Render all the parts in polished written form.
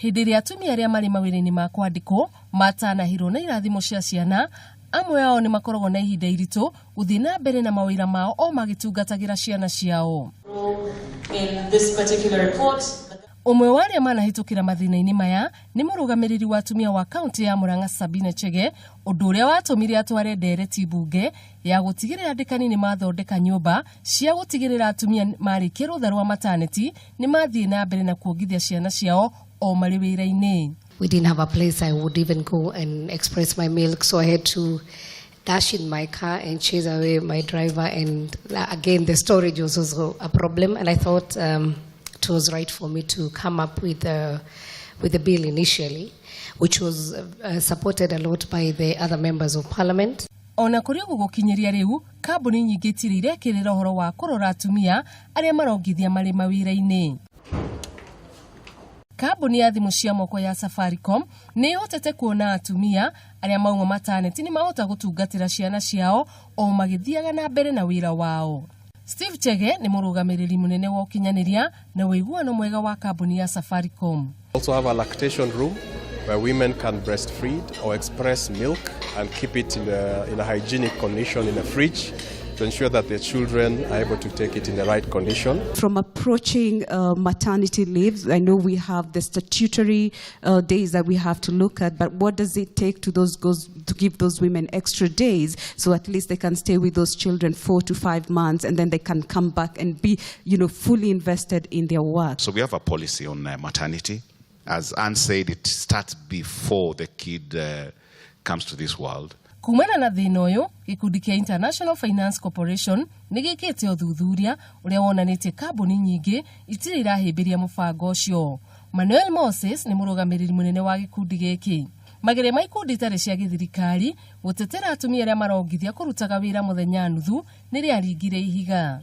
Hindi ria atumia aria mari mawira-ini ma kwandikwo matanahirwo na irathimo cia ciana, amwe ao ni makoragwo na ihinda iritu guthii na mbere na mawira mao o magitungatagĩra ciana ciao. In this particular report, umwe wa aria manahitukira mathina-ini maya ni murugamiriri wa atumia wa kaunti ya Murang'a Sabina Chege, undu uria watumire atware ndereti bunge ya gutigirira andikani ni mathondeka nyumba cia gutigirira atumia marikia rutha rwa maternity ni mathii na mbere na kuongithia ciana ciao o mari wira-ini. We didn't have a place I would even go and express my milk, so I had to dash in my car and chase away my driver, and again the storage was also a problem, and I thought it was right for me to come up with the bill initially, which was supported a lot by the other members of parliament. Ona kuri gugukinyiria riu Kambuni nyingi itire irekereirio uhoro wa kurora atumia aria marongithia mari mawira-ini. Kambuni ya thimu cia moko ya Safaricom ni ihotete kuona atumia aria mauma maternity ni mahota gutungatira ciana ciao o magithiaga na mbere na wira wao. Steve Chege ni murugamiriri munene wa ukinyaniria na wiguano mwega wa Kambuni ya Safaricom. Also have a lactation room where women can breastfeed or express milk and keep it in a hygienic condition in a fridge to ensure that the children are able to take it in the right condition. From approaching maternity leave, I know we have the statutory days that we have to look at, but what does it take to give those women extra days so at least they can stay with those children 4 to 5 months and then they can come back and be, fully invested in their work? So we have a policy on maternity. As Anne said, it starts before the kid comes to this world. Kumana na thina uyu, gikundi kia International Finance Cooporation nigikite uthuthuria uria wonanitie kambuni nyingi itire irahimbiria mubango ucio. Manuel Moses ni murugamiriri munene wa gikundi giki. Magere ma ikundi itare cia githirikari gutetera atumia aria marongithia kurutaga wira muthenya nuthu ni riaringire ihiga.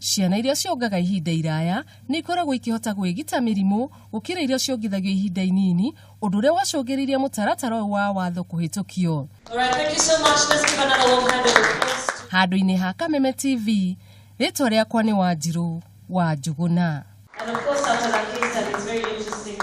Ciana iria ciongaga ihinda iraya ni ikoragwo ikihota gwigita mirimu gukira iria ciongithagio ihinda inini, undu uria wacungiririe mutaratara wa watho kuhitukio. Alright, thank you so much. Let's give another long hand of applause. Handu-ini ha Kameme TV, ritwa riakwa ni Wanjiru wa Njuguna. And of course, after that case, that is very interesting.